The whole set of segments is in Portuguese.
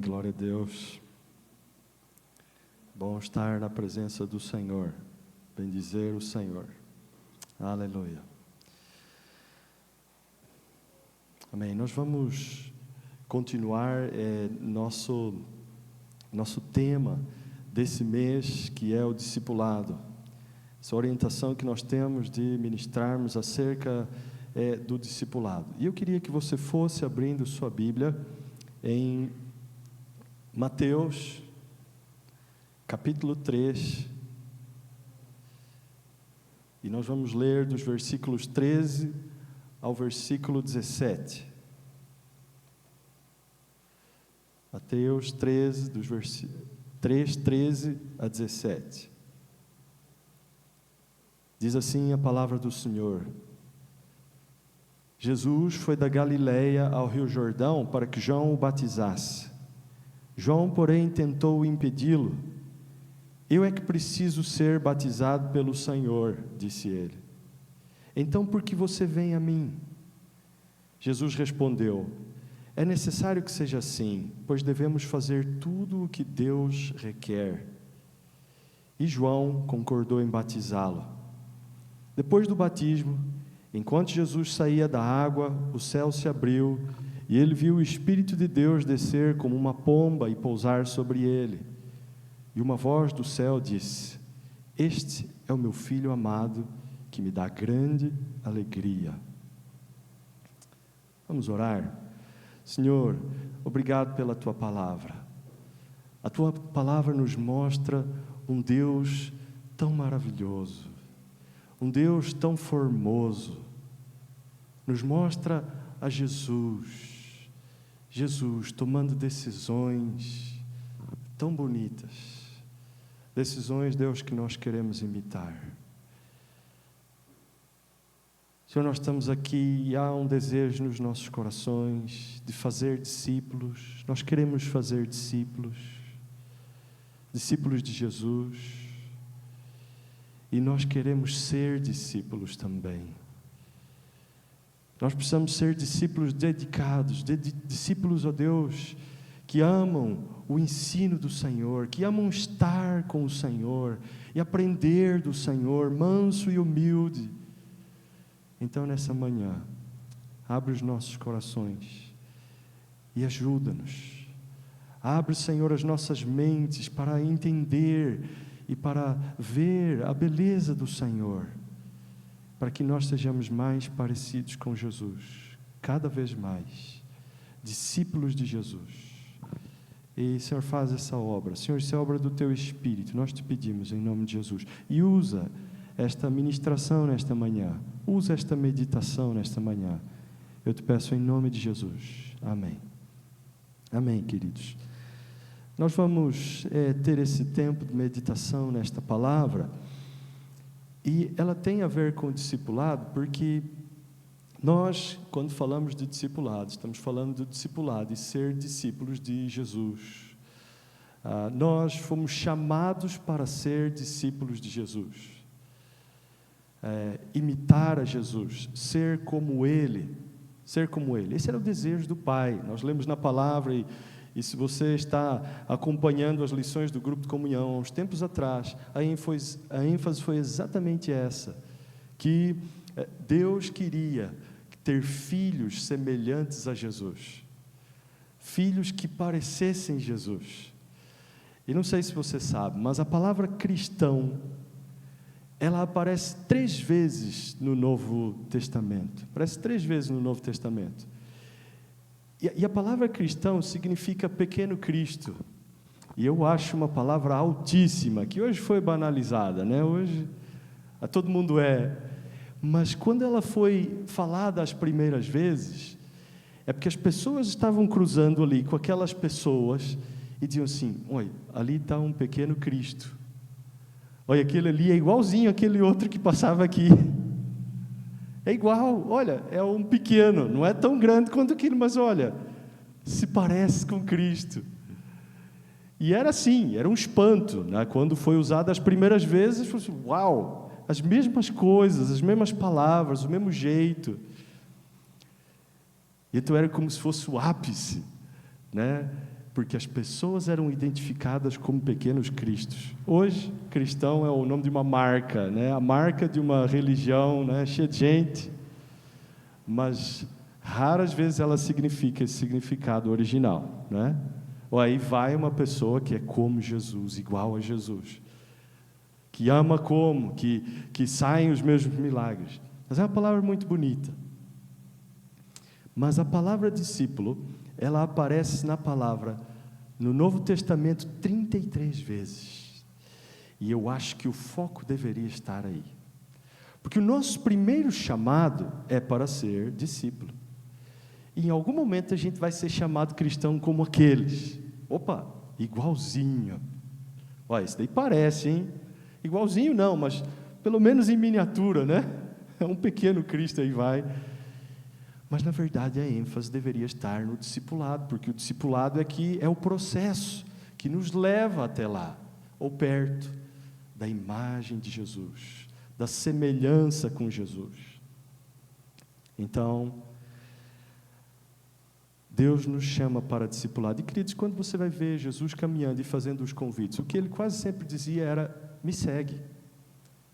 Glória a Deus. Bom estar na presença do Senhor. Bendizer o Senhor. Aleluia. Amém. Nós vamos continuar nosso tema desse mês, que é o discipulado. Essa orientação que nós temos de ministrarmos acerca do discipulado. E eu queria que você fosse abrindo sua Bíblia em Mateus, capítulo 3, e nós vamos ler dos versículos 13 ao versículo 17. Mateus 13, dos 13 a 17. Diz assim a palavra do Senhor: Jesus foi da Galileia ao Rio Jordão para que João o batizasse. João, porém, tentou impedi-lo. Eu é que preciso ser batizado pelo Senhor, disse ele. Então, por que você vem a mim? Jesus respondeu: é necessário que seja assim, pois devemos fazer tudo o que Deus requer. E João concordou em batizá-lo. Depois do batismo, enquanto Jesus saía da água, o céu se abriu, e ele viu o Espírito de Deus descer como uma pomba e pousar sobre ele. E uma voz do céu disse: este é o meu Filho amado, que me dá grande alegria. Vamos orar? Senhor, obrigado pela Tua palavra. A Tua palavra nos mostra um Deus tão maravilhoso, um Deus tão formoso. Nos mostra a Jesus tomando decisões tão bonitas, decisões, Deus, que nós queremos imitar. Senhor, nós estamos aqui e há um desejo nos nossos corações de fazer discípulos. Nós queremos fazer discípulos de Jesus, e nós queremos ser discípulos também. Nós precisamos ser discípulos dedicados, discípulos, ó Deus, que amam o ensino do Senhor, que amam estar com o Senhor e aprender do Senhor, manso e humilde. Então, nessa manhã, abre os nossos corações e ajuda-nos. Abre, Senhor, as nossas mentes para entender e para ver a beleza do Senhor, para que nós sejamos mais parecidos com Jesus, cada vez mais, discípulos de Jesus. E, Senhor, faz essa obra. Senhor, isso é obra do Teu Espírito, nós te pedimos em nome de Jesus. E usa esta ministração nesta manhã, usa esta meditação nesta manhã. Eu te peço em nome de Jesus. Amém. Amém, queridos. Nós vamos ter esse tempo de meditação nesta palavra, e ela tem a ver com o discipulado, porque nós, quando falamos de discipulado, estamos falando do discipulado e ser discípulos de Jesus. Nós fomos chamados para ser discípulos de Jesus, imitar a Jesus, ser como Ele. Esse era o desejo do Pai. Nós lemos na palavra, e se você está acompanhando as lições do grupo de comunhão, há uns tempos atrás, a ênfase foi exatamente essa, que Deus queria ter filhos semelhantes a Jesus, filhos que parecessem Jesus. E não sei se você sabe, mas a palavra cristão, ela aparece 3 vezes no Novo Testamento, E a palavra cristão significa pequeno Cristo. E eu acho uma palavra altíssima, que hoje foi banalizada, né? Hoje todo mundo Mas quando ela foi falada as primeiras vezes, é porque as pessoas estavam cruzando ali com aquelas pessoas e diziam assim: olha, ali está um pequeno Cristo. Olha, aquele ali é igualzinho aquele outro que passava aqui. É igual, olha, é um pequeno, não é tão grande quanto aquilo, mas olha, se parece com Cristo. E era assim, era um espanto, né? Quando foi usado as primeiras vezes, foi assim: uau, as mesmas coisas, as mesmas palavras, o mesmo jeito. E então era como se fosse o ápice, né? porque as pessoas eram identificadas como pequenos cristos. Hoje, cristão é o nome de uma marca, né? A marca de uma religião, né? Cheia de gente, mas raras vezes ela significa esse significado original, né? Ou aí vai uma pessoa que é como Jesus, igual a Jesus, que ama como, que saem os mesmos milagres. Mas é uma palavra muito bonita. Mas a palavra discípulo, ela aparece na palavra, no Novo Testamento, 33 vezes. E eu acho que o foco deveria estar aí. Porque o nosso primeiro chamado é para ser discípulo. E em algum momento a gente vai ser chamado cristão como aqueles. Opa, igualzinho. Olha, isso daí parece, hein? Igualzinho não, mas pelo menos em miniatura, né? É um pequeno Cristo aí vai. Mas na verdade a ênfase deveria estar no discipulado, porque o discipulado é o processo que nos leva até lá, ou perto da imagem de Jesus, da semelhança com Jesus. Então, Deus nos chama para discipulado. E queridos, quando você vai ver Jesus caminhando e fazendo os convites, o que ele quase sempre dizia era: me segue,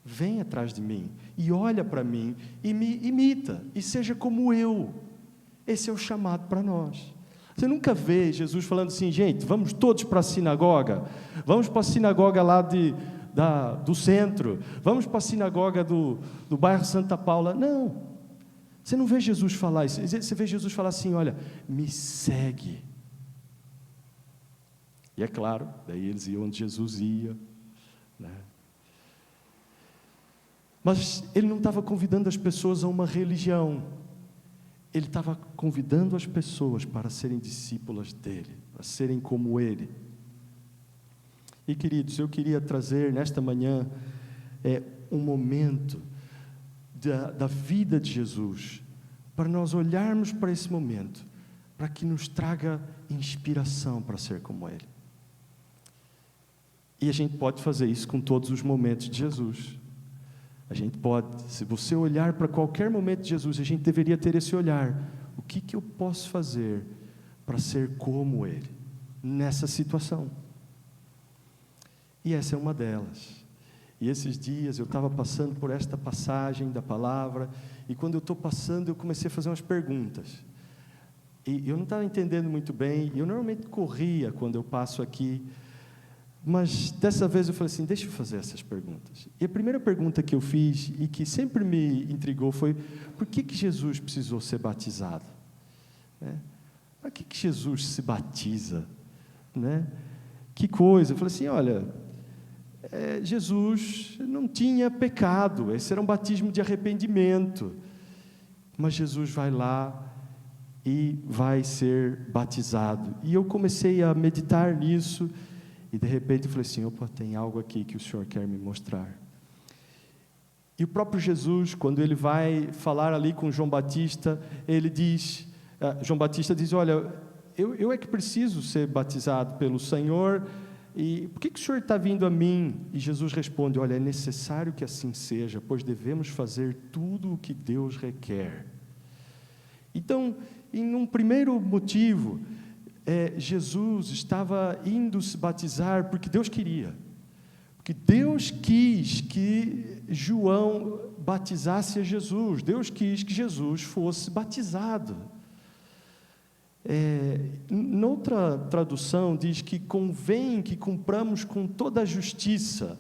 vem atrás de mim, e olha para mim, e me imita, e seja como eu. Esse é o chamado para nós. Você nunca vê Jesus falando assim: gente, vamos todos para a sinagoga, vamos para a sinagoga lá do centro, vamos para a sinagoga do bairro Santa Paula. Não, você não vê Jesus falar isso. Você vê Jesus falar assim: olha, me segue. E é claro, daí eles iam onde Jesus ia, né? Mas ele não estava convidando as pessoas a uma religião, ele estava convidando as pessoas para serem discípulas dele, para serem como ele. E queridos, eu queria trazer nesta manhã um momento da vida de Jesus, para nós olharmos para esse momento, para que nos traga inspiração para ser como ele. E a gente pode fazer isso com todos os momentos de Jesus. A gente pode, se você olhar para qualquer momento de Jesus, a gente deveria ter esse olhar: o que eu posso fazer para ser como ele, nessa situação? E essa é uma delas. E esses dias eu estava passando por esta passagem da palavra, e quando eu estou passando, eu comecei a fazer umas perguntas. E eu não estava entendendo muito bem, eu normalmente corria quando eu passo aqui, mas dessa vez eu falei assim: deixa eu fazer essas perguntas. E a primeira pergunta que eu fiz, e que sempre me intrigou, foi: por que Jesus precisou ser batizado? Para que Jesus se batiza? Que coisa. Eu falei assim: olha, Jesus não tinha pecado, esse era um batismo de arrependimento, mas Jesus vai lá e vai ser batizado. E eu comecei a meditar nisso, e de repente eu falei assim: opa, tem algo aqui que o Senhor quer me mostrar. E o próprio Jesus, quando ele vai falar ali com João Batista, ele diz, João Batista diz: olha, eu é que preciso ser batizado pelo Senhor, e por que o Senhor está vindo a mim? E Jesus responde: olha, é necessário que assim seja, pois devemos fazer tudo o que Deus requer. Então, em um primeiro motivo, Jesus estava indo se batizar porque Deus queria, porque Deus quis que João batizasse a Jesus, Deus quis que Jesus fosse batizado. Noutra tradução diz que convém que cumpramos com toda a justiça.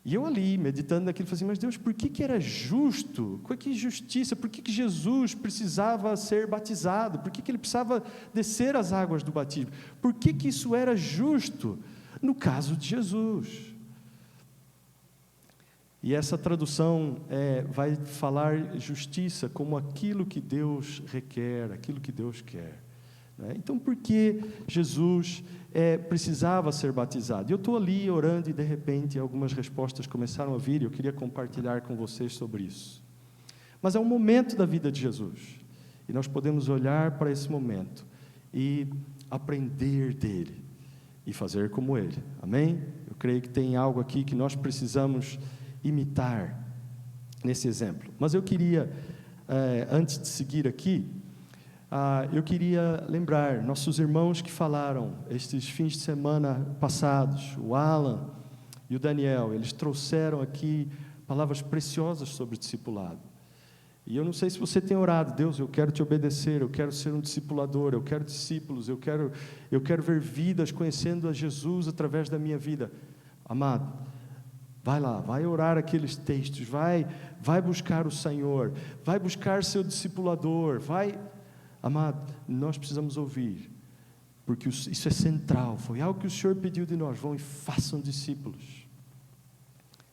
E eu ali, meditando naquilo, falei assim: mas Deus, por que era justo? Que justiça? Por que Jesus precisava ser batizado? Por que ele precisava descer as águas do batismo? Por que isso era justo no caso de Jesus? E essa tradução vai falar justiça como aquilo que Deus requer, aquilo que Deus quer. Então, por que Jesus precisava ser batizado? Eu estou ali orando e, de repente, algumas respostas começaram a vir, e eu queria compartilhar com vocês sobre isso. Mas é um momento da vida de Jesus, e nós podemos olhar para esse momento e aprender dele, e fazer como ele. Amém? Eu creio que tem algo aqui que nós precisamos imitar nesse exemplo. Mas eu queria, antes de seguir aqui, eu queria lembrar nossos irmãos que falaram estes fins de semana passados, o Alan e o Daniel, eles trouxeram aqui palavras preciosas sobre discipulado. E eu não sei se você tem orado: Deus, eu quero te obedecer, eu quero ser um discipulador, eu quero discípulos, eu quero ver vidas conhecendo a Jesus através da minha vida. Amado, vai lá, vai orar aqueles textos, vai buscar o Senhor, vai buscar seu discipulador, Amado, nós precisamos ouvir, porque isso é central, foi algo que o Senhor pediu de nós: vão e façam discípulos.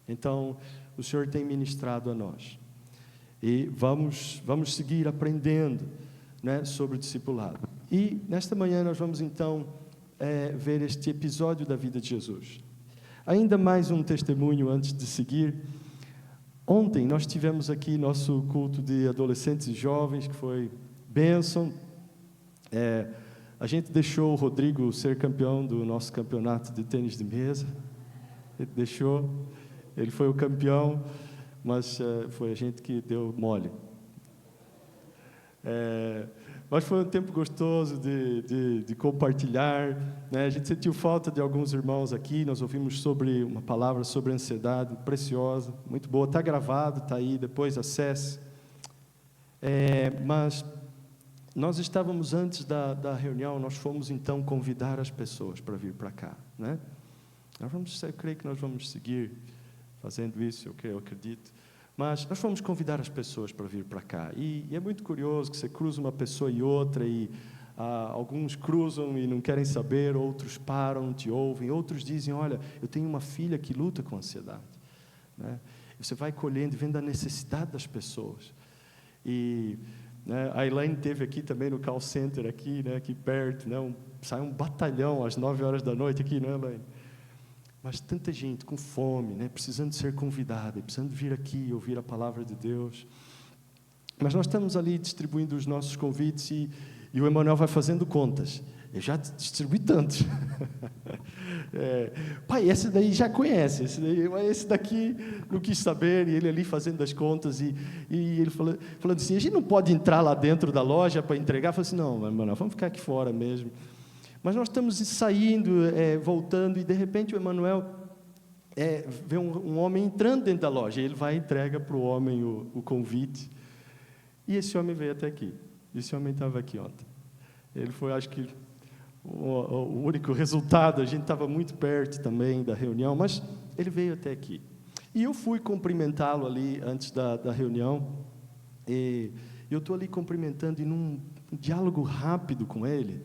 Então, o Senhor tem ministrado a nós. E vamos seguir aprendendo, né, sobre o discipulado. E nesta manhã nós vamos então ver este episódio da vida de Jesus. Ainda mais um testemunho antes de seguir. Ontem nós tivemos aqui nosso culto de adolescentes e jovens, que foi bênção. A gente deixou o Rodrigo ser campeão do nosso campeonato de tênis de mesa. Ele foi o campeão, mas foi a gente que deu mole. Mas foi um tempo gostoso de compartilhar, né? A gente sentiu falta de alguns irmãos aqui. Nós ouvimos sobre uma palavra sobre ansiedade, preciosa, muito boa. Está gravado, está aí, depois acesse. Mas nós estávamos antes da reunião, nós fomos então convidar as pessoas para vir para cá, né? Eu creio que nós vamos seguir fazendo isso, eu acredito. Mas nós vamos convidar as pessoas para vir para cá. E é muito curioso que você cruza uma pessoa e outra, e alguns cruzam e não querem saber, outros param, te ouvem, outros dizem: olha, eu tenho uma filha que luta com ansiedade, né? E você vai colhendo e vendo a necessidade das pessoas. E, né, a Elaine esteve aqui também no call center, aqui, né, aqui perto, né, sai um batalhão às 9 horas da noite aqui, não é, Elaine? Mas tanta gente com fome, né, precisando ser convidada, precisando vir aqui e ouvir a palavra de Deus. Mas nós estamos ali distribuindo os nossos convites e o Emanuel vai fazendo contas. Eu já distribuí tantos. Pai, esse daí já conhece, esse daqui não quis saber, e ele ali fazendo as contas, e ele falando assim: a gente não pode entrar lá dentro da loja para entregar. Eu falei assim: não, Emanuel, vamos ficar aqui fora mesmo. Mas nós estamos saindo, voltando, e de repente o Emanuel vê um homem entrando dentro da loja, e ele vai e entrega para o homem o convite, e esse homem veio até aqui. Esse homem estava aqui ontem. Ele foi, acho que, o único resultado. A gente estava muito perto também da reunião, mas ele veio até aqui. E eu fui cumprimentá-lo ali antes da reunião, e eu estou ali cumprimentando, e num diálogo rápido com ele,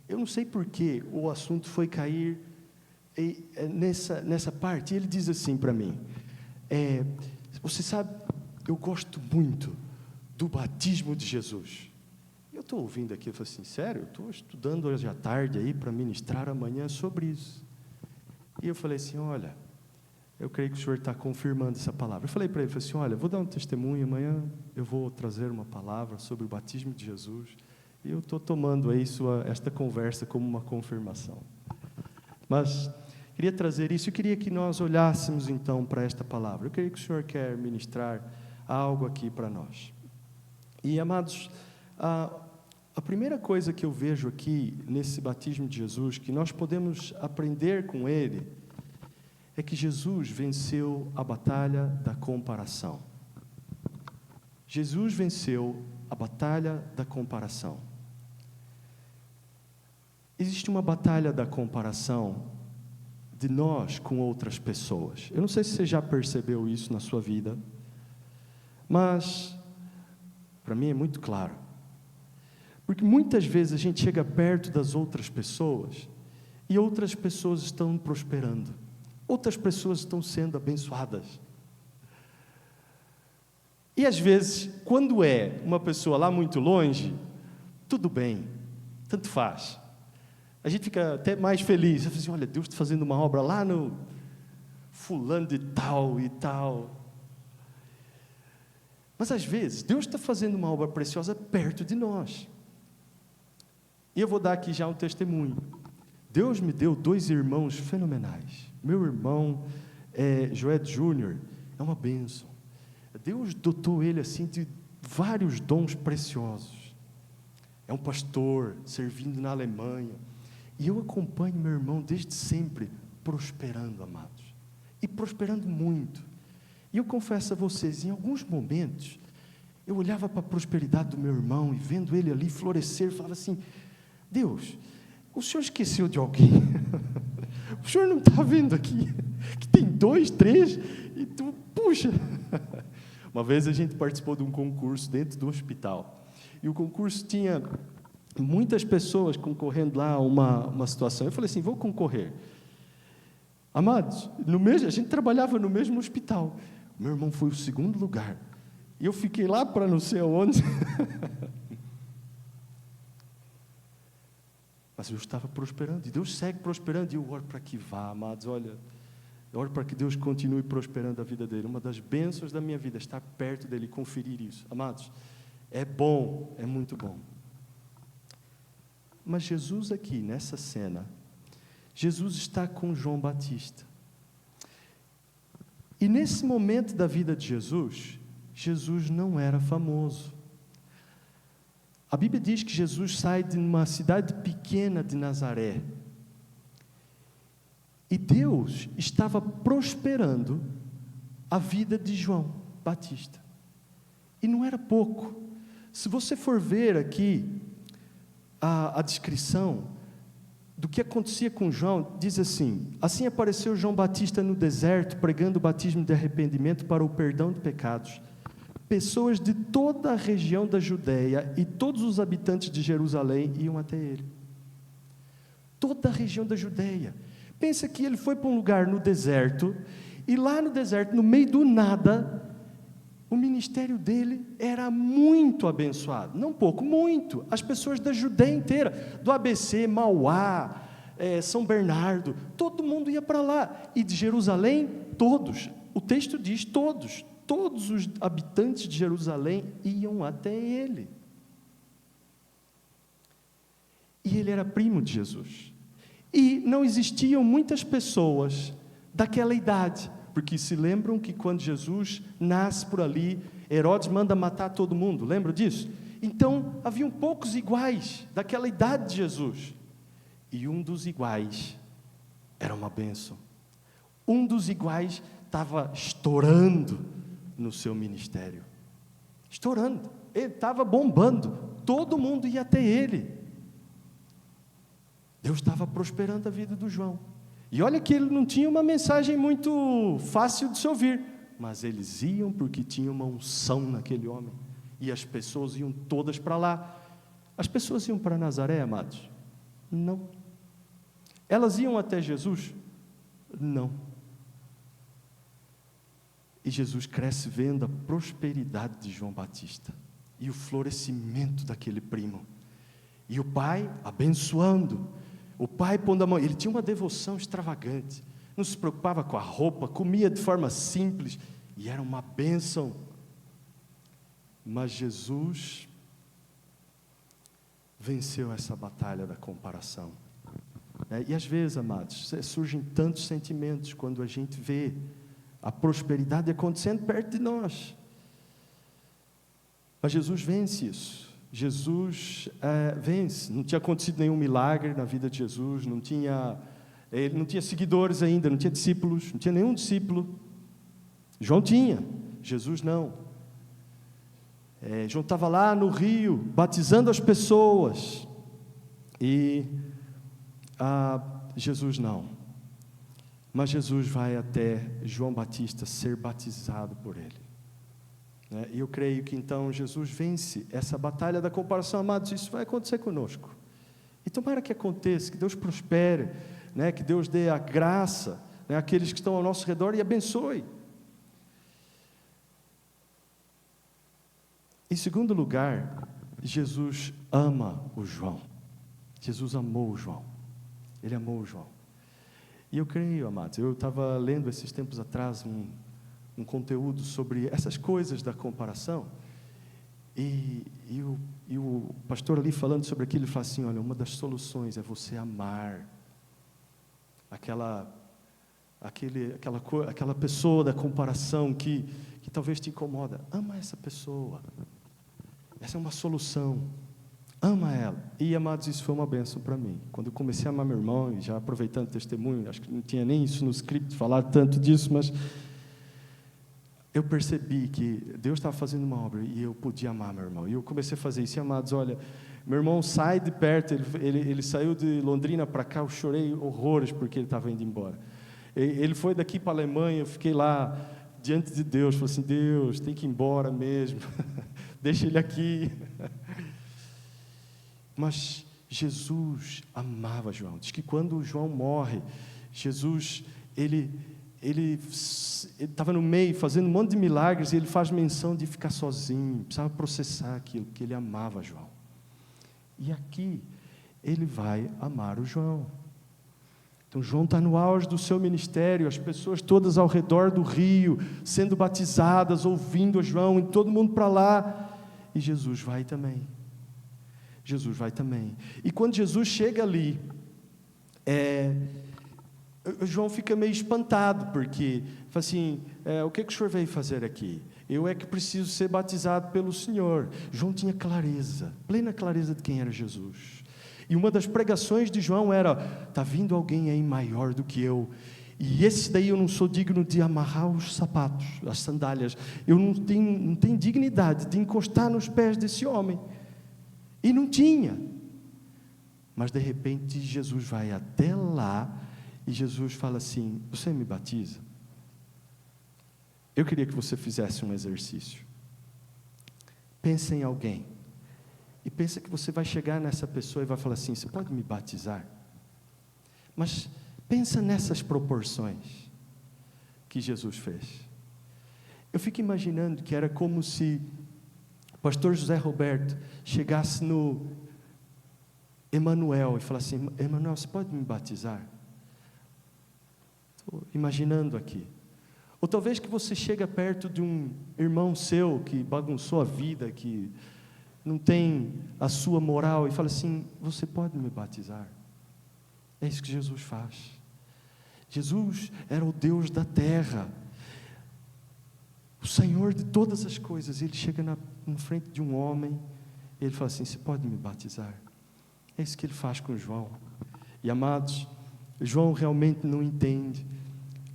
eu não sei por que o assunto foi cair nessa parte. Ele diz assim para mim: você sabe, eu gosto muito do batismo de Jesus. Eu estou ouvindo aqui, eu falei assim: sério? Eu estou estudando hoje à tarde aí para ministrar amanhã sobre isso. E eu falei assim: olha, eu creio que o senhor está confirmando essa palavra. Eu falei para ele, falei assim: olha, eu vou dar um testemunho, amanhã eu vou trazer uma palavra sobre o batismo de Jesus. E eu estou tomando aí esta conversa como uma confirmação. Mas queria trazer isso, eu queria que nós olhássemos então para esta palavra. Eu creio que o Senhor quer ministrar algo aqui para nós. E, amados, a primeira coisa que eu vejo aqui nesse batismo de Jesus, que nós podemos aprender com ele, é que Jesus venceu a batalha da comparação. Jesus venceu a batalha da comparação. Existe uma batalha da comparação de nós com outras pessoas. Eu não sei se você já percebeu isso na sua vida, mas para mim é muito claro. Porque muitas vezes a gente chega perto das outras pessoas e outras pessoas estão prosperando, outras pessoas estão sendo abençoadas. E às vezes, quando é uma pessoa lá muito longe, tudo bem, tanto faz. A gente fica até mais feliz. Você fala assim: olha, Deus está fazendo uma obra lá no fulano de tal e tal. Mas às vezes, Deus está fazendo uma obra preciosa perto de nós. E eu vou dar aqui já um testemunho. Deus me deu 2 irmãos fenomenais. Meu irmão, Joé Júnior, é uma bênção. Deus dotou ele assim de vários dons preciosos. é um pastor servindo na Alemanha. E eu acompanho meu irmão desde sempre, prosperando, amados. E prosperando muito. E eu confesso a vocês, em alguns momentos, eu olhava para a prosperidade do meu irmão e vendo ele ali florescer, falava assim: Deus, o Senhor esqueceu de alguém? O Senhor não está vendo aqui que tem 2, 3 e tu, puxa. Uma vez a gente participou de um concurso dentro do hospital e o concurso tinha muitas pessoas concorrendo lá a uma situação. Eu falei assim: vou concorrer. Amados, a gente trabalhava no mesmo hospital. O meu irmão foi o segundo lugar. E eu fiquei lá para não sei aonde. Mas eu estava prosperando. E Deus segue prosperando. E eu oro para que vá, amados. Olha, eu oro para que Deus continue prosperando a vida dele. Uma das bênçãos da minha vida é estar perto dele, conferir isso. Amados, é bom, é muito bom. Mas Jesus aqui, nessa cena, Jesus está com João Batista. E nesse momento da vida de Jesus, Jesus não era famoso. A Bíblia diz que Jesus sai de uma cidade pequena de Nazaré. E Deus estava prosperando a vida de João Batista. E não era pouco. Se você for ver aqui a descrição do que acontecia com João, diz assim: assim apareceu João Batista no deserto, pregando o batismo de arrependimento para o perdão de pecados. Pessoas de toda a região da Judeia e todos os habitantes de Jerusalém iam até ele. Toda a região da Judeia. Pensa que ele foi para um lugar no deserto, e lá no deserto, no meio do nada, o ministério dele era muito abençoado. Não pouco, muito. As pessoas da Judeia inteira, do ABC, Mauá, São Bernardo, todo mundo ia para lá. E de Jerusalém, todos. O texto diz todos. Todos os habitantes de Jerusalém iam até ele. E ele era primo de Jesus. E não existiam muitas pessoas daquela idade, porque se lembram que quando Jesus nasce por ali, Herodes manda matar todo mundo, lembram disso? Então, haviam poucos iguais daquela idade de Jesus. E um dos iguais era uma bênção. Um dos iguais estava estourando no seu ministério. Estourando. Ele estava bombando. Todo mundo ia até ele. Deus estava prosperando a vida do João. E olha que ele não tinha uma mensagem muito fácil de se ouvir, mas eles iam porque tinha uma unção naquele homem. E as pessoas iam todas para lá. As pessoas iam para Nazaré, amados? Não. Elas iam até Jesus? Não. E Jesus cresce vendo a prosperidade de João Batista e o florescimento daquele primo. E o pai abençoando, o pai pondo a mão. Ele tinha uma devoção extravagante, não se preocupava com a roupa, comia de forma simples, e era uma bênção. Mas Jesus venceu essa batalha da comparação. E às vezes, amados, surgem tantos sentimentos quando a gente vê a prosperidade acontecendo perto de nós. Mas Jesus vence isso. Jesus vence. Não tinha acontecido nenhum milagre na vida de Jesus, ele não tinha seguidores ainda, não tinha discípulos, não tinha nenhum discípulo. João tinha, Jesus não. João estava lá no rio, batizando as pessoas, e Jesus não. Mas Jesus vai até João Batista ser batizado por ele. E eu creio que então Jesus vence essa batalha da comparação, amados. Isso vai acontecer conosco. E tomara que aconteça, que Deus prospere, que Deus dê a graça àqueles que estão ao nosso redor e abençoe. Em segundo lugar, Jesus ama o João. Jesus amou o João. Ele amou o João. E eu creio, amados, eu estava lendo esses tempos atrás um conteúdo sobre essas coisas da comparação, e o pastor ali falando sobre aquilo, ele fala assim: olha, uma das soluções é você amar aquela pessoa da comparação que talvez te incomoda. Ama essa pessoa. Essa é uma solução. ama ela. E, amados, isso foi uma bênção para mim. Quando eu comecei a amar meu irmão, e já aproveitando o testemunho, acho que não tinha nem isso no script, falar tanto disso, mas eu percebi que Deus estava fazendo uma obra e eu podia amar meu irmão. E eu comecei a fazer isso. E, amados, olha, meu irmão sai de perto, ele saiu de Londrina para cá, eu chorei horrores porque ele estava indo embora. Ele foi daqui para a Alemanha, eu fiquei lá diante de Deus, falei assim, Deus, tem que ir embora mesmo, deixa ele aqui. Mas Jesus amava João. Diz que quando João morre, Jesus, ele estava no meio, fazendo um monte de milagres, e ele faz menção de ficar sozinho, precisava processar aquilo, porque ele amava João. E aqui, ele vai amar o João. Então, João está no auge do seu ministério, as pessoas todas ao redor do rio, sendo batizadas, ouvindo a João, e todo mundo para lá, e Jesus vai também. Jesus vai também. E quando Jesus chega ali, João fica meio espantado, porque fala assim, o que o senhor veio fazer aqui? Eu é que preciso ser batizado pelo Senhor. João tinha clareza, plena clareza de quem era Jesus. E uma das pregações de João era, está vindo alguém aí maior do que eu, e esse daí eu não sou digno de amarrar os sapatos, as sandálias, eu não tenho dignidade de encostar nos pés desse homem. E não tinha. Mas de repente Jesus vai até lá, e Jesus fala assim, você me batiza? Eu queria que você fizesse um exercício. Pensa em alguém. E pensa que você vai chegar nessa pessoa e vai falar assim, você pode me batizar? Mas pensa nessas proporções que Jesus fez. Eu fico imaginando que era como se o pastor José Roberto chegasse no Emanuel e falasse assim, Emanuel, você pode me batizar? Estou imaginando aqui. Ou talvez que você chega perto de um irmão seu que bagunçou a vida, que não tem a sua moral, e fala assim, você pode me batizar? É isso que Jesus faz. Jesus era o Deus da terra, o Senhor de todas as coisas. Ele chega na frente de um homem, e ele fala assim, você pode me batizar? É isso que ele faz com João. E amados, João realmente não entende,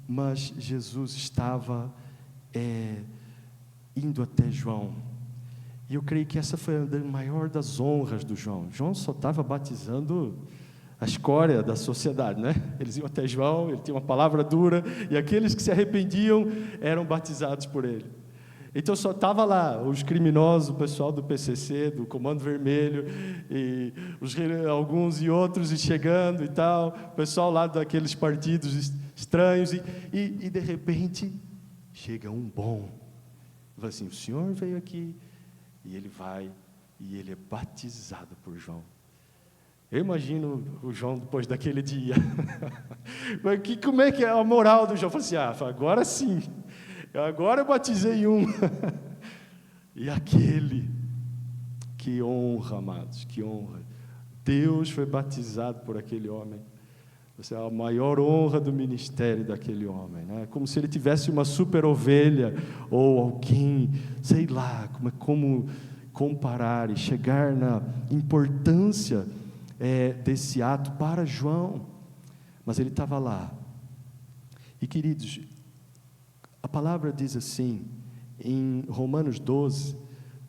mas Jesus estava indo até João. E eu creio que essa foi a maior das honras do João. João só estava batizando a escória da sociedade, né? Eles iam até João, ele tinha uma palavra dura, e aqueles que se arrependiam eram batizados por ele. Então só estava lá os criminosos, o pessoal do PCC, do Comando Vermelho, e alguns e outros chegando e tal, o pessoal lá daqueles partidos estranhos, e de repente chega um bom. Fala assim, o senhor veio aqui, e ele vai, e ele é batizado por João. Eu imagino o João depois daquele dia. Como é que é a moral do João? Fala assim, agora sim, agora eu batizei um. E aquele, que honra, amados, que honra. Deus foi batizado por aquele homem. Essa é a maior honra do ministério daquele homem, né? Como se ele tivesse uma super ovelha, ou alguém, sei lá, como comparar e chegar na importância desse ato para João. Mas ele estava lá. E queridos, a palavra diz assim, em Romanos 12,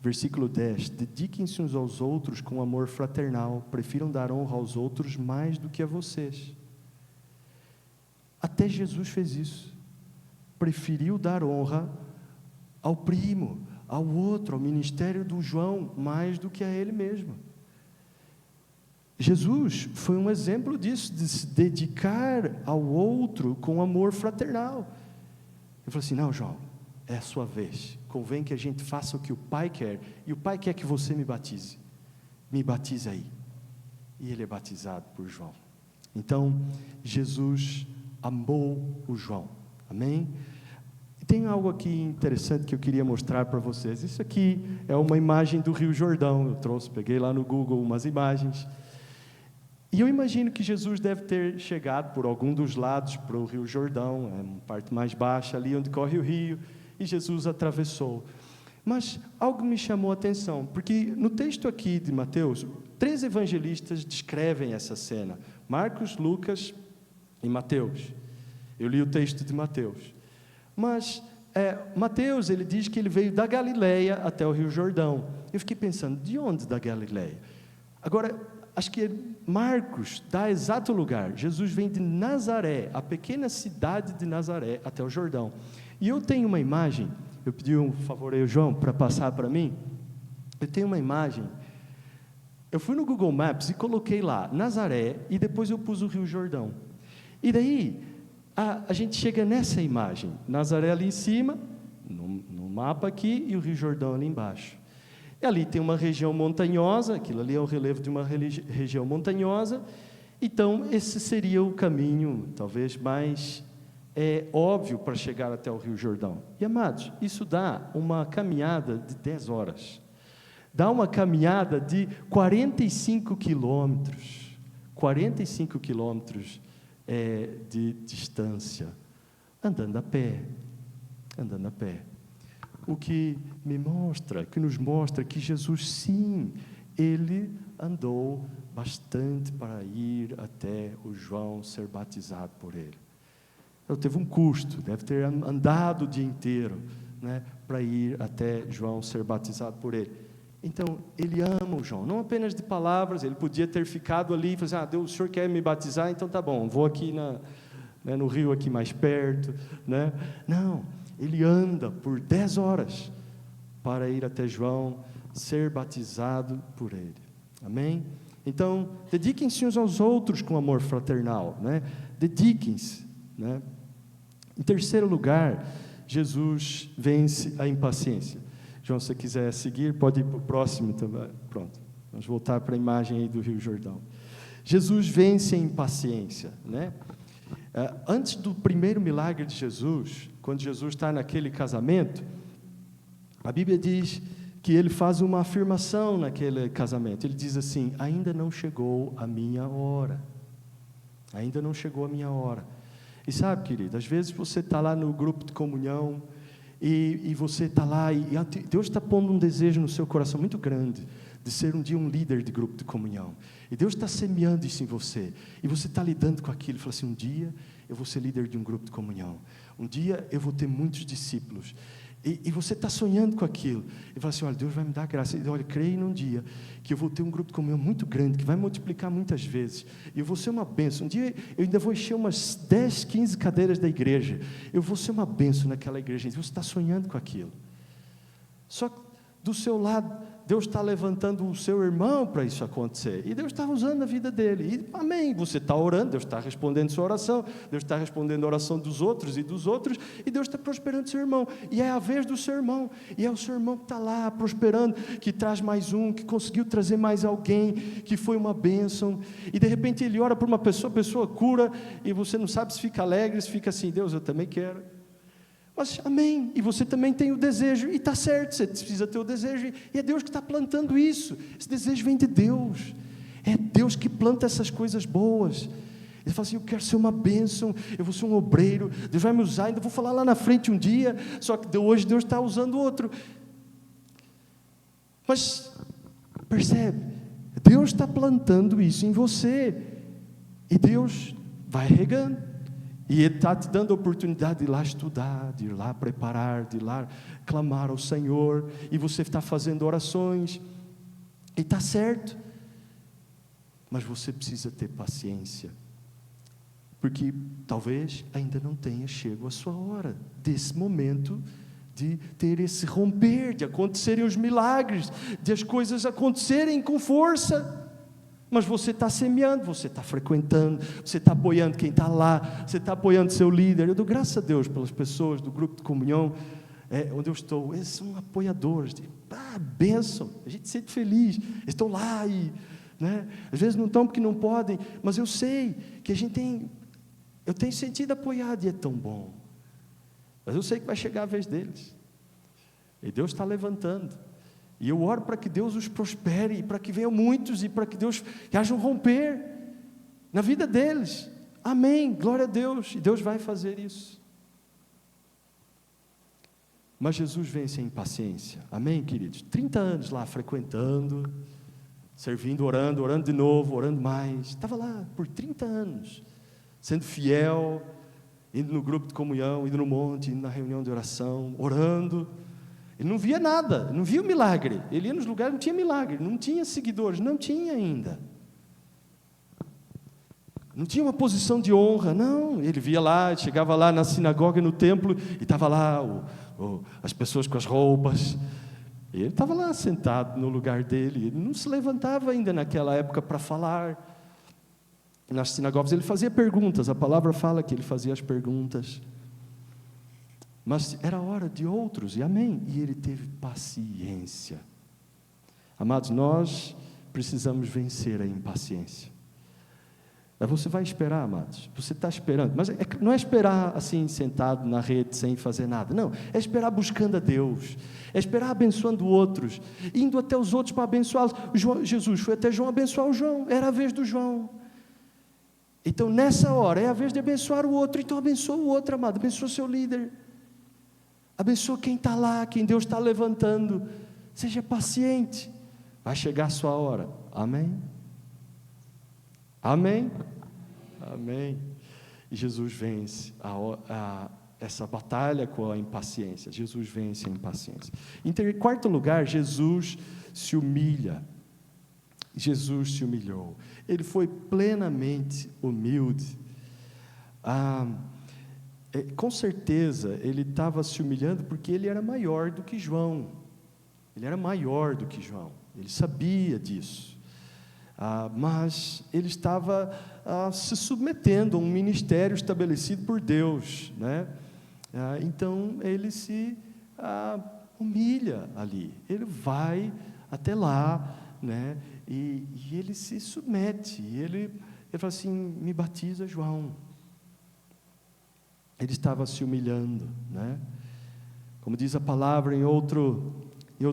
versículo 10, dediquem-se uns aos outros com amor fraternal, prefiram dar honra aos outros mais do que a vocês. Até Jesus fez isso, preferiu dar honra ao primo, ao outro, ao ministério do João, mais do que a ele mesmo. Jesus foi um exemplo disso, de se dedicar ao outro com amor fraternal. Ele falou assim, não, João, é a sua vez, convém que a gente faça o que o Pai quer, e o Pai quer que você me batize aí. E ele é batizado por João. Então, Jesus amou o João, amém? E tem algo aqui interessante que eu queria mostrar para vocês. Isso aqui é uma imagem do Rio Jordão, peguei lá no Google umas imagens, e eu imagino que Jesus deve ter chegado por algum dos lados para o Rio Jordão, uma parte mais baixa ali onde corre o rio, e Jesus atravessou. Mas algo me chamou a atenção, porque no texto aqui de Mateus, 3 evangelistas descrevem essa cena: Marcos, Lucas e Mateus. Eu li o texto de Mateus. Mas Mateus, ele diz que ele veio da Galileia até o Rio Jordão. Eu fiquei pensando, de onde da Galileia? Agora, acho que Marcos dá exato lugar. Jesus vem de Nazaré, a pequena cidade de Nazaré, até o Jordão. E eu tenho uma imagem, eu pedi um favor aí, João, para passar para mim. Eu tenho uma imagem. Eu fui no Google Maps e coloquei lá Nazaré, e depois eu pus o Rio Jordão. E daí, a gente chega nessa imagem, Nazaré ali em cima, no mapa aqui, e o Rio Jordão ali embaixo. E ali tem uma região montanhosa, aquilo ali é o relevo de uma região montanhosa, então esse seria o caminho, talvez mais óbvio para chegar até o Rio Jordão. E amados, isso dá uma caminhada de 10 horas, dá uma caminhada de 45 quilômetros, 45 quilômetros de distância, andando a pé, o que nos mostra que Jesus, sim, ele andou bastante para ir até o João ser batizado por ele. Então, teve um custo, deve ter andado o dia inteiro, né, para ir até João ser batizado por ele. Então, ele ama o João, não apenas de palavras. Ele podia ter ficado ali e falar assim, Deus, o Senhor quer me batizar, então tá bom, vou aqui no rio aqui mais perto, né? Não, ele anda por 10 horas para ir até João ser batizado por ele. Amém? Então, dediquem-se uns aos outros com amor fraternal, né? Dediquem-se, né? Em terceiro lugar, Jesus vence a impaciência. João, se você quiser seguir, pode ir para o próximo também. Pronto, vamos voltar para a imagem aí do Rio Jordão. Jesus vence a impaciência, né? Antes do primeiro milagre de Jesus, quando Jesus está naquele casamento, a Bíblia diz que ele faz uma afirmação naquele casamento. Ele diz assim: ainda não chegou a minha hora. Ainda não chegou a minha hora. E sabe, querido, às vezes você está lá no grupo de comunhão, e você está lá, e Deus está pondo um desejo no seu coração muito grande, de ser um dia um líder de grupo de comunhão, e Deus está semeando isso em você, e você está lidando com aquilo, e fala assim, um dia eu vou ser líder de um grupo de comunhão, um dia eu vou ter muitos discípulos, e você está sonhando com aquilo, e fala assim, olha, Deus vai me dar graça, e olha, creio num dia, que eu vou ter um grupo de comunhão muito grande, que vai multiplicar muitas vezes, e eu vou ser uma bênção, um dia eu ainda vou encher umas 10, 15 cadeiras da igreja, eu vou ser uma bênção naquela igreja, e você está sonhando com aquilo, só que do seu lado, Deus está levantando o seu irmão para isso acontecer, e Deus está usando a vida dele, e amém, você está orando, Deus está respondendo sua oração, Deus está respondendo a oração dos outros, e Deus está prosperando seu irmão, e é a vez do seu irmão, e é o seu irmão que está lá prosperando, que traz mais um, que conseguiu trazer mais alguém, que foi uma bênção, e de repente ele ora por uma pessoa, a pessoa cura, e você não sabe se fica alegre, se fica assim, Deus, eu também quero. Mas, amém, e você também tem o desejo, e está certo, você precisa ter o desejo, e é Deus que está plantando isso, esse desejo vem de Deus, é Deus que planta essas coisas boas. Ele fala assim, eu quero ser uma bênção, eu vou ser um obreiro, Deus vai me usar, ainda vou falar lá na frente um dia, só que hoje Deus está usando outro. Mas, percebe, Deus está plantando isso em você, e Deus vai regando. E Ele está te dando a oportunidade de ir lá estudar, de ir lá preparar, de ir lá clamar ao Senhor, e você está fazendo orações, e está certo, mas você precisa ter paciência, porque talvez ainda não tenha chegado a sua hora, desse momento, de ter esse romper, de acontecerem os milagres, de as coisas acontecerem com força. Mas você está semeando, você está frequentando, você está apoiando quem está lá, você está apoiando seu líder. Eu dou graças a Deus pelas pessoas do grupo de comunhão, onde eu estou. Eles são apoiadores, bênção, a gente se sente feliz, eles estão lá, né? Às vezes não estão porque não podem, mas eu sei que eu tenho sentido apoiado e é tão bom, mas eu sei que vai chegar a vez deles, e Deus está levantando. E eu oro para que Deus os prospere, e para que venham muitos, e para que haja um romper na vida deles. Amém, glória a Deus, e Deus vai fazer isso. Mas Jesus vence a impaciência, amém, queridos? 30 anos lá frequentando, servindo, orando de novo, orando mais. Estava lá por 30 anos, sendo fiel, indo no grupo de comunhão, indo no monte, indo na reunião de oração, orando. Ele não via nada, não via o milagre. Ele ia nos lugares, não tinha milagre, não tinha seguidores, não tinha ainda. Não tinha uma posição de honra, não. Ele via lá, chegava lá na sinagoga, no templo, e estava lá as pessoas com as roupas. E ele estava lá sentado no lugar dele. Ele não se levantava ainda naquela época para falar. Nas sinagogas ele fazia perguntas, a palavra fala que ele fazia as perguntas. Mas era hora de outros, e amém. E ele teve paciência. Amados, nós precisamos vencer a impaciência. Você vai esperar, amados. Você está esperando. Mas não é esperar assim, sentado na rede, sem fazer nada. Não, é esperar buscando a Deus. É esperar abençoando outros. Indo até os outros para abençoá-los. Jesus foi até João abençoar o João. Era a vez do João. Então, nessa hora, é a vez de abençoar o outro. Então, abençoa o outro, amado. Abençoa o seu líder. Abençoa quem está lá, quem Deus está levantando. Seja paciente. Vai chegar a sua hora. Amém? Amém? Amém. E Jesus vence essa batalha com a impaciência. Jesus vence a impaciência. Em quarto lugar, Jesus se humilha. Jesus se humilhou. Ele foi plenamente humilde. Com certeza, ele estava se humilhando porque ele era maior do que João. Ele era maior do que João. Ele sabia disso. Mas ele estava se submetendo a um ministério estabelecido por Deus, né? Então ele se humilha ali, ele vai até lá, né? E ele se submete, ele fala assim: me batiza, João. Ele estava se humilhando, né? Como diz a palavra em outro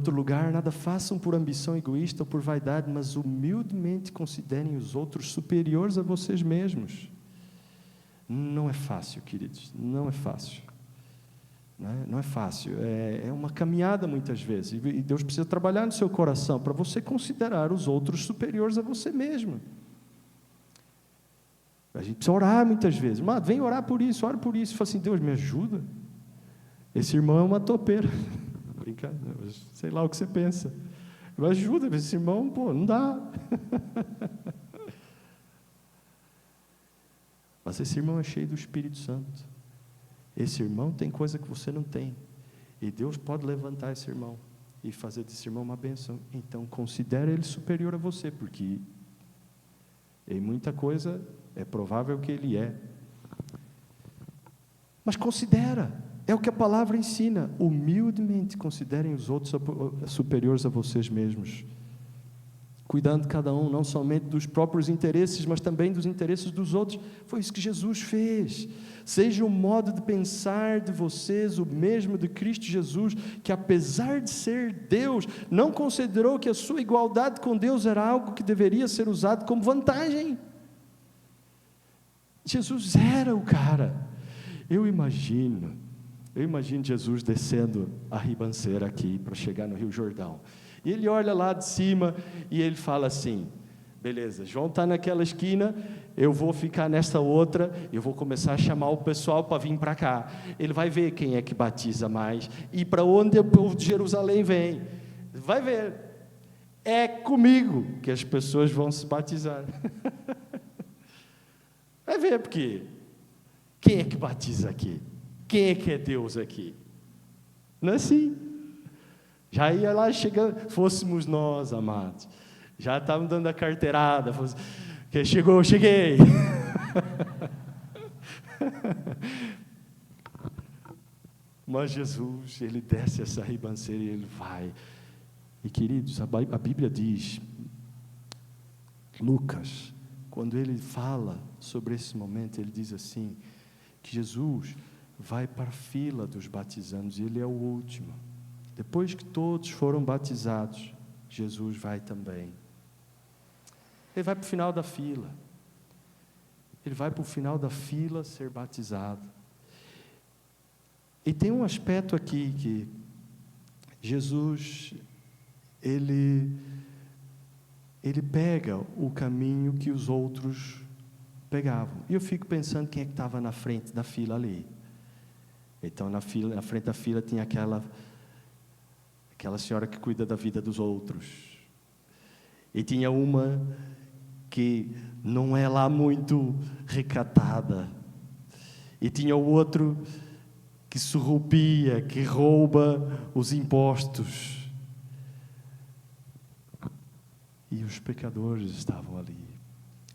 lugar: nada façam por ambição egoísta ou por vaidade, mas humildemente considerem os outros superiores a vocês mesmos. Não é fácil, queridos, não é fácil. Não é fácil, é uma caminhada muitas vezes, e Deus precisa trabalhar no seu coração, para você considerar os outros superiores a você mesmo. A gente precisa orar muitas vezes: mas vem orar por isso, ora por isso. Fala assim: Deus, me ajuda, esse irmão é uma topeira. Brincadeira, sei lá o que você pensa, mas ajuda, esse irmão, não dá. Mas esse irmão é cheio do Espírito Santo. Esse irmão tem coisa que você não tem, e Deus pode levantar esse irmão e fazer desse irmão uma bênção. Então considere ele superior a você, porque em muita coisa é provável que ele é. Mas considera, é o que a palavra ensina: humildemente considerem os outros superiores a vocês mesmos, cuidando cada um não somente dos próprios interesses, mas também dos interesses dos outros. Foi isso que Jesus fez. Seja o modo de pensar de vocês o mesmo de Cristo Jesus, que apesar de ser Deus, não considerou que a sua igualdade com Deus era algo que deveria ser usado como vantagem. Jesus era o cara. Eu imagino Jesus descendo a ribanceira aqui para chegar no Rio Jordão. E ele olha lá de cima e ele fala assim: beleza, João está naquela esquina, eu vou ficar nessa outra, eu vou começar a chamar o pessoal para vir para cá. Ele vai ver quem é que batiza mais e para onde o povo de Jerusalém vem. Vai ver, é comigo que as pessoas vão se batizar. Vai ver, porque quem é que batiza aqui? Quem é que é Deus aqui? Não é assim. Já ia lá, fôssemos nós, amados, já estávamos dando a carteirada, cheguei. Mas Jesus, ele desce essa ribanceira e ele vai. E queridos, a Bíblia diz, Lucas, quando ele fala sobre esse momento, ele diz assim, que Jesus vai para a fila dos batizandos, e ele é o último. Depois que todos foram batizados, Jesus vai também. Ele vai para o final da fila. Ele vai para o final da fila ser batizado. E tem um aspecto aqui que Jesus, ele ele pega o caminho que os outros pegavam. E eu fico pensando quem é que estava na frente da fila ali. Então, na frente da fila tinha aquela senhora que cuida da vida dos outros. E tinha uma que não é lá muito recatada. E tinha o outro que surrupia, que rouba os impostos. E os pecadores estavam ali.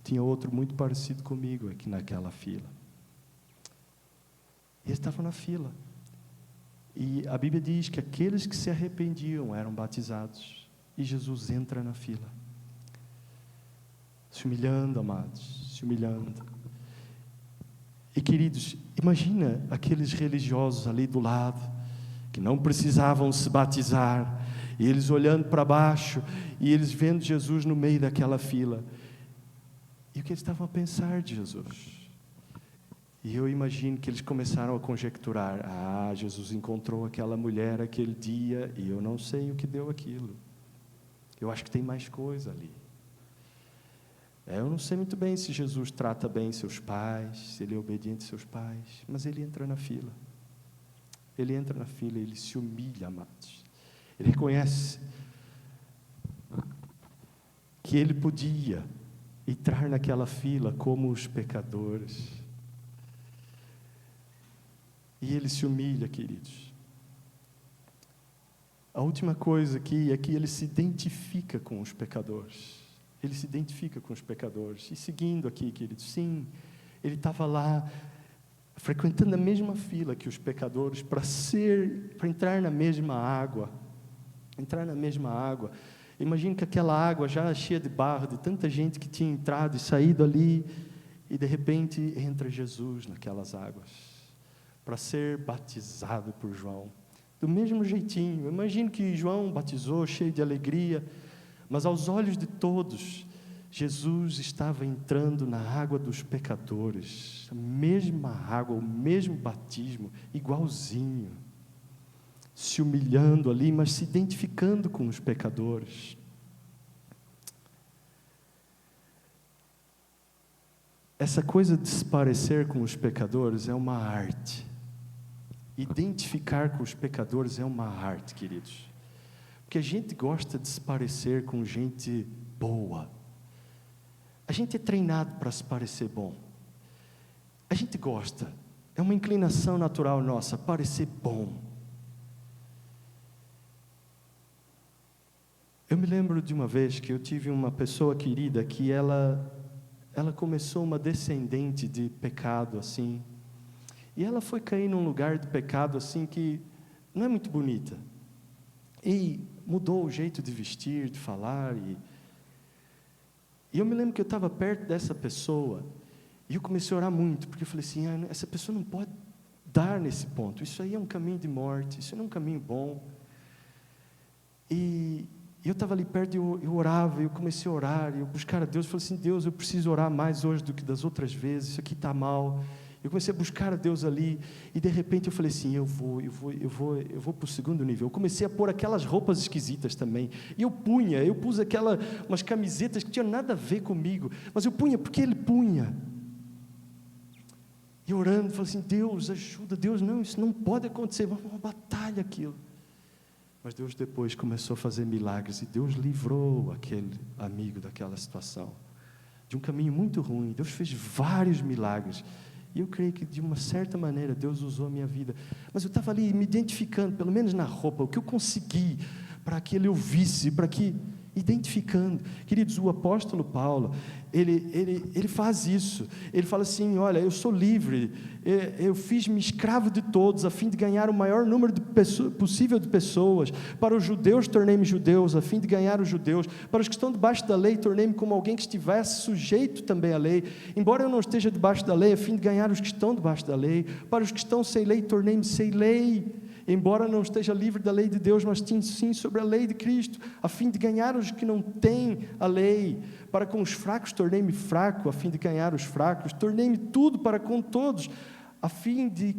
Tinha outro muito parecido comigo aqui naquela fila. Eles estavam na fila. E a Bíblia diz que aqueles que se arrependiam eram batizados. E Jesus entra na fila. Se humilhando, amados, se humilhando. E queridos, imagina aqueles religiosos ali do lado, que não precisavam se batizar, e eles olhando para baixo, e eles vendo Jesus no meio daquela fila. E o que eles estavam a pensar de Jesus? E eu imagino que eles começaram a conjecturar: Jesus encontrou aquela mulher aquele dia, e eu não sei o que deu aquilo. Eu acho que tem mais coisa ali. Eu não sei muito bem se Jesus trata bem seus pais, se ele é obediente aos seus pais, mas ele entra na fila. Ele entra na fila, ele se humilha, amados. Ele reconhece que ele podia entrar naquela fila como os pecadores. E ele se humilha, queridos. A última coisa aqui é que ele se identifica com os pecadores. Ele se identifica com os pecadores. E seguindo aqui, queridos, sim, ele estava lá, frequentando a mesma fila que os pecadores, para entrar na mesma água. Entrar na mesma água. Imagine que aquela água já cheia de barro, de tanta gente que tinha entrado e saído ali, e de repente entra Jesus naquelas águas, para ser batizado por João. Do mesmo jeitinho. Imagine que João batizou, cheio de alegria, mas aos olhos de todos, Jesus estava entrando na água dos pecadores, a mesma água, o mesmo batismo, igualzinho, se humilhando ali, mas se identificando com os pecadores. Essa coisa de se parecer com os pecadores é uma arte. Identificar com os pecadores é uma arte, queridos. Porque a gente gosta de se parecer com gente boa. A gente é treinado para se parecer bom. A gente gosta. É uma inclinação natural nossa, parecer bom. Eu me lembro de uma vez que eu tive uma pessoa querida que ela começou uma descendente de pecado, assim. E ela foi cair num lugar de pecado, assim, que não é muito bonita. E mudou o jeito de vestir, de falar. E eu me lembro que eu estava perto dessa pessoa, e eu comecei a orar muito, porque eu falei assim, essa pessoa não pode dar nesse ponto. Isso aí é um caminho de morte, isso não é um caminho bom. E eu estava ali perto, eu orava, eu comecei a orar, eu buscar a Deus, eu falei assim, Deus, eu preciso orar mais hoje do que das outras vezes, isso aqui está mal. Eu comecei a buscar a Deus ali, e de repente eu falei assim, eu vou para o segundo nível. Eu comecei a pôr aquelas roupas esquisitas também, e eu pus umas camisetas que tinham nada a ver comigo, mas eu punha porque Ele punha. E orando, falei assim, Deus, ajuda, Deus, não, isso não pode acontecer, uma batalha aquilo. Mas Deus depois começou a fazer milagres, e Deus livrou aquele amigo daquela situação, de um caminho muito ruim. Deus fez vários milagres, e eu creio que de uma certa maneira Deus usou a minha vida. Mas eu estava ali me identificando, pelo menos na roupa, o que eu consegui para que Ele ouvisse, identificando. Queridos, o apóstolo Paulo, ele faz isso. Ele fala assim, olha, eu sou livre, eu fiz-me escravo de todos, a fim de ganhar o maior número possível de pessoas. Para os judeus, tornei-me judeus, a fim de ganhar os judeus. Para os que estão debaixo da lei, tornei-me como alguém que estivesse sujeito também à lei. Embora eu não esteja debaixo da lei, a fim de ganhar os que estão debaixo da lei. Para os que estão sem lei, tornei-me sem lei. Embora não esteja livre da lei de Deus, mas sim sobre a lei de Cristo, a fim de ganhar os que não têm a lei. Para com os fracos tornei-me fraco, a fim de ganhar os fracos. Tornei-me tudo para com todos, a fim de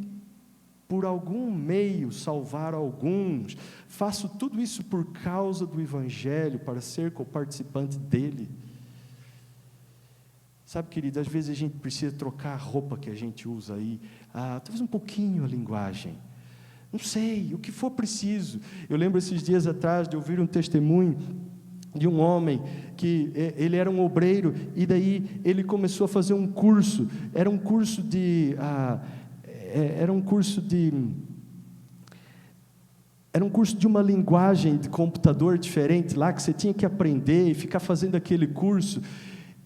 por algum meio salvar alguns, faço tudo isso por causa do Evangelho, para ser coparticipante dele. Sabe, querido, às vezes a gente precisa trocar a roupa que a gente usa aí, talvez um pouquinho a linguagem, não sei, o que for preciso. Eu lembro esses dias atrás de ouvir um testemunho de um homem que ele era um obreiro, e daí ele começou a fazer um curso, era um curso de uma linguagem de computador diferente lá, que você tinha que aprender e ficar fazendo aquele curso.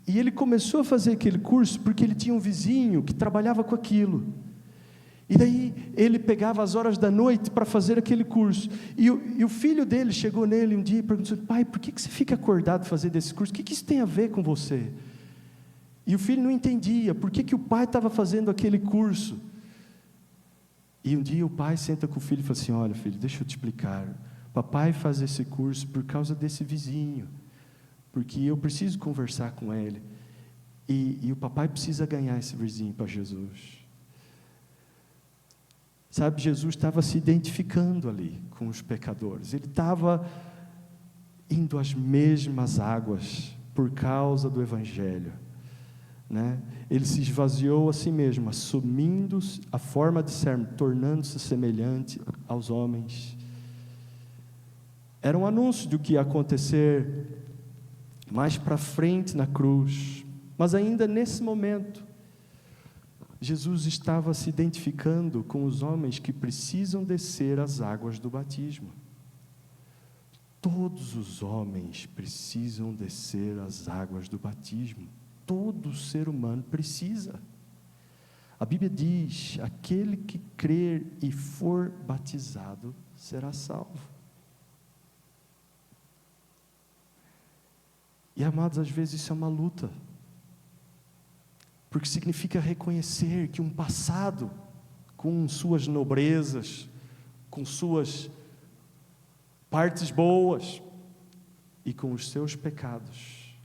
E ele começou a fazer aquele curso porque ele tinha um vizinho que trabalhava com aquilo. E daí ele pegava as horas da noite para fazer aquele curso. E o filho dele chegou nele um dia e perguntou: pai, por que você fica acordado fazendo esse curso? O que isso tem a ver com você? E o filho não entendia por que o pai estava fazendo aquele curso. E um dia o pai senta com o filho e fala assim: olha, filho, deixa eu te explicar. Papai faz esse curso por causa desse vizinho, porque eu preciso conversar com ele. E o papai precisa ganhar esse vizinho para Jesus. Sabe, Jesus estava se identificando ali com os pecadores. Ele estava indo às mesmas águas por causa do Evangelho, né? Ele se esvaziou a si mesmo, assumindo a forma de ser, tornando-se semelhante aos homens. Era um anúncio do que ia acontecer mais para frente na cruz, mas ainda nesse momento, Jesus estava se identificando com os homens que precisam descer as águas do batismo. Todos os homens precisam descer as águas do batismo. Todo ser humano precisa. A Bíblia diz: aquele que crer e for batizado será salvo. E, amados, às vezes isso é uma luta, porque significa reconhecer que um passado com suas nobrezas, com suas partes boas e com os seus pecados,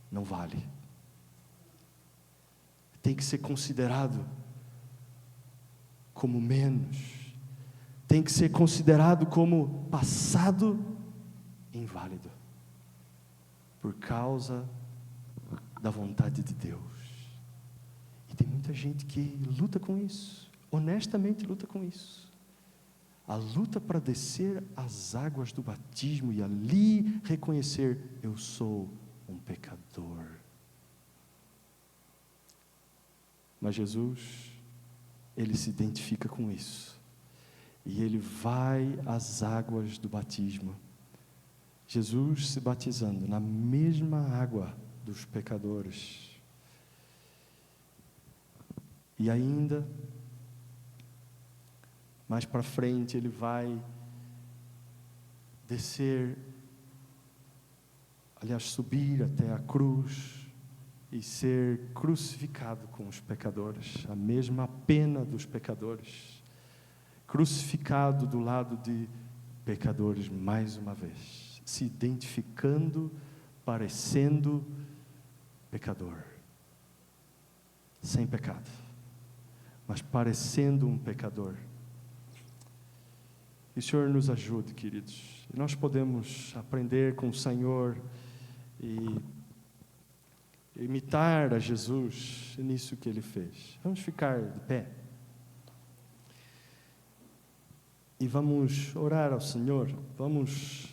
não vale. Tem que ser considerado como menos, tem que ser considerado como passado inválido, por causa da vontade de Deus. E tem muita gente que luta com isso, honestamente luta com isso. A luta para descer as águas do batismo e ali reconhecer: eu sou um pecador. Mas Jesus, Ele se identifica com isso. E Ele vai às águas do batismo. Jesus se batizando na mesma água dos pecadores. E ainda, mais para frente, Ele vai descer, aliás, subir até a cruz e ser crucificado com os pecadores, a mesma pena dos pecadores, crucificado do lado de pecadores mais uma vez, se identificando, parecendo pecador, sem pecado, mas parecendo um pecador. E o Senhor nos ajude, queridos. E nós podemos aprender com o Senhor e imitar a Jesus nisso que Ele fez. Vamos ficar de pé. E vamos orar ao Senhor. Vamos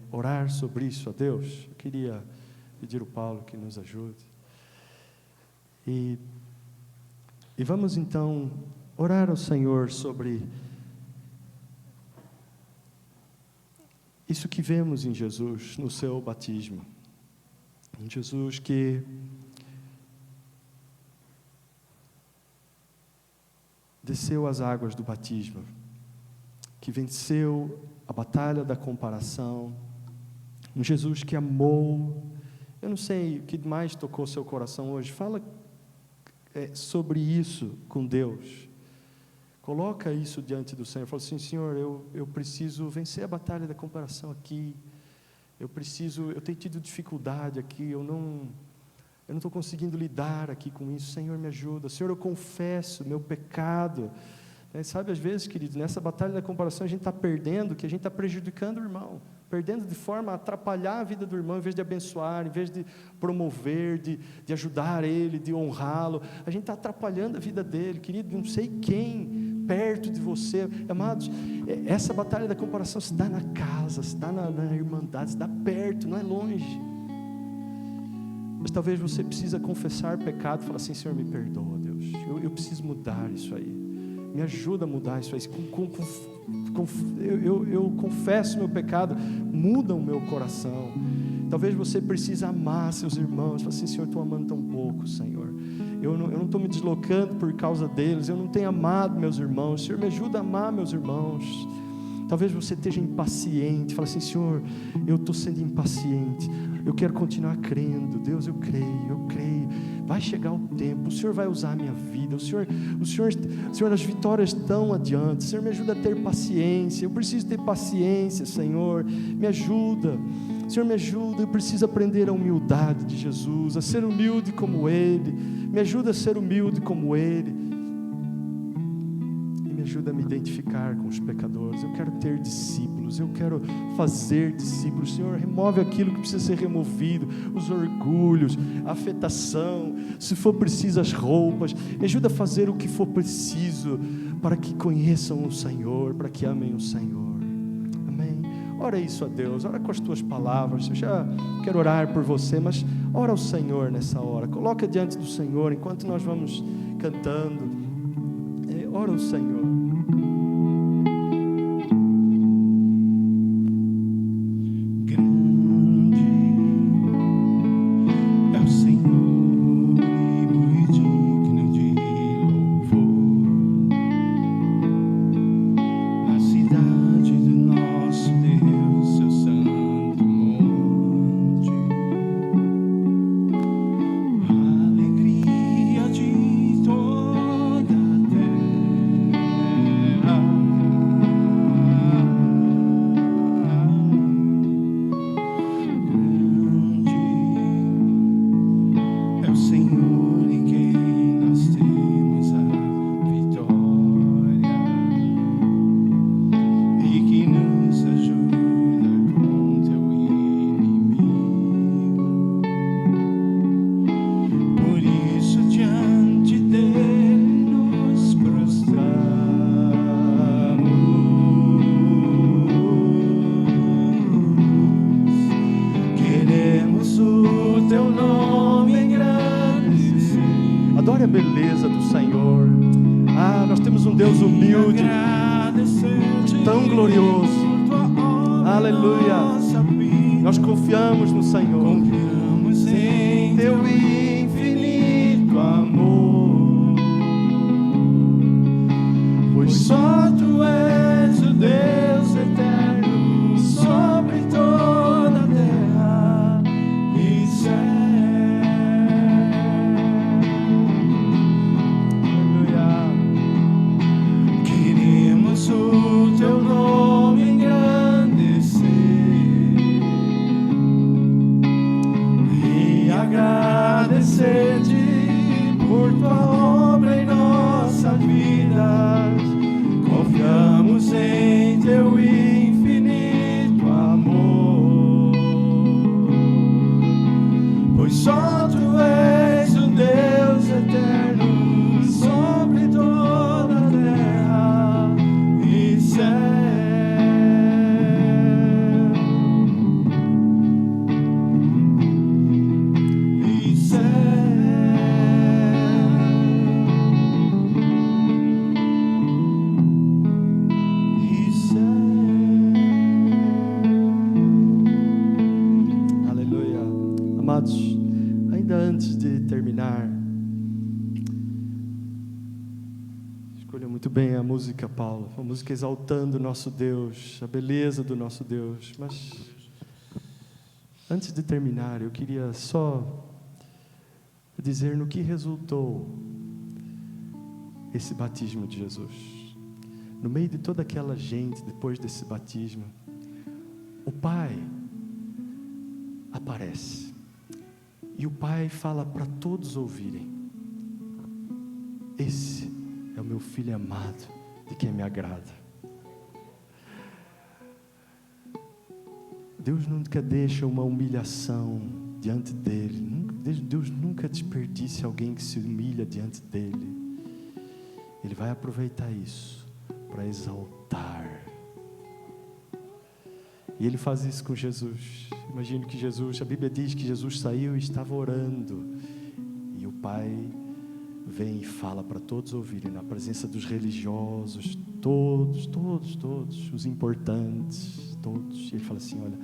orar sobre isso a Deus. Eu queria pedir ao Paulo que nos ajude. E vamos então orar ao Senhor sobre isso que vemos em Jesus, no seu batismo. Um Jesus que desceu as águas do batismo, que venceu a batalha da comparação, um Jesus que amou. Eu não sei o que mais tocou seu coração hoje. Fala sobre isso com Deus. Coloca isso diante do Senhor. Fala assim: Senhor, eu preciso vencer a batalha da comparação aqui. Eu tenho tido dificuldade aqui, eu eu não estou conseguindo lidar aqui com isso, Senhor, me ajuda. Senhor, eu confesso meu pecado. Sabe, às vezes, queridos, nessa batalha da comparação a gente está perdendo, que a gente está prejudicando o irmão, perdendo de forma a atrapalhar a vida do irmão, em vez de abençoar, em vez de promover, de ajudar ele, de honrá-lo, a gente está atrapalhando a vida dele, querido, não sei quem perto de você, amados, essa batalha da comparação se dá na casa, se dá na irmandade, se dá perto, não é longe, mas talvez você precisa confessar pecado, falar assim, Senhor, me perdoa, Deus, eu preciso mudar isso aí, me ajuda a mudar isso aí, eu confesso meu pecado, muda o meu coração. Talvez você precise amar seus irmãos, fala assim, Senhor, estou amando tão pouco, Senhor, eu não estou me deslocando por causa deles, eu não tenho amado meus irmãos, Senhor, me ajuda a amar meus irmãos. Talvez você esteja impaciente, fala assim, Senhor, eu estou sendo impaciente, eu quero continuar crendo, Deus, eu creio, vai chegar o tempo, o Senhor vai usar a minha vida, o Senhor, as vitórias estão adiante, Senhor, me ajuda a ter paciência, eu preciso ter paciência, Senhor, me ajuda, Senhor, me ajuda, eu preciso aprender a humildade de Jesus, a ser humilde como Ele, me ajuda a ser humilde como Ele, me ajuda a me identificar com os pecadores, eu quero ter discípulos, eu quero fazer discípulos, Senhor, remove aquilo que precisa ser removido, os orgulhos, a afetação, se for preciso as roupas, me ajuda a fazer o que for preciso, para que conheçam o Senhor, para que amem o Senhor, amém? Ora isso a Deus, ora com as tuas palavras, eu já quero orar por você, mas ora ao Senhor nessa hora, coloca diante do Senhor, enquanto nós vamos cantando, ora ao Senhor. Adore a beleza do Senhor. Nós temos um Deus humilde, tão glorioso. Aleluia. Nós confiamos no Senhor. Confiamos em teu infinito amor, pois só tu és o Deus eterno sobre toda a terra e céu. O teu nome engrandecer e agradecer-te por tua obra em nossas vidas. Confiamos em teu infinito amor, pois só tu és o Deus eterno sobre toda a terra e céu. Aleluia. Amados, ainda antes de terminar, escolha muito bem a música, Paulo, uma música exaltando o nosso Deus, a beleza do nosso Deus, mas antes de terminar, eu queria só dizer no que resultou esse batismo de Jesus. No meio de toda aquela gente, depois desse batismo, o Pai aparece E o Pai fala para todos ouvirem: esse é o meu filho amado, de quem me agrada. Deus nunca deixa uma humilhação diante dele. Deus nunca desperdiça alguém que se humilha diante dele. Ele vai aproveitar isso para exaltar. E Ele faz isso com Jesus. Imagino que a Bíblia diz que Jesus saiu e estava orando. E o Pai vem e fala para todos ouvirem, na presença dos religiosos, todos, os importantes, todos. E Ele fala assim: olha,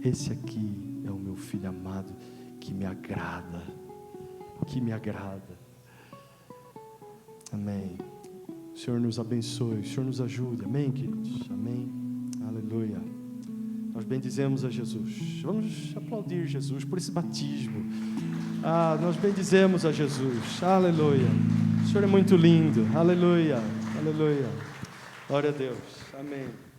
esse aqui é o meu filho amado, que me agrada, Amém. O Senhor nos abençoe, o Senhor nos ajude, amém, queridos, amém, aleluia. Nós bendizemos a Jesus. Vamos aplaudir Jesus por esse batismo. Nós bendizemos a Jesus, aleluia. O Senhor é muito lindo, aleluia, aleluia. Glória a Deus, amém.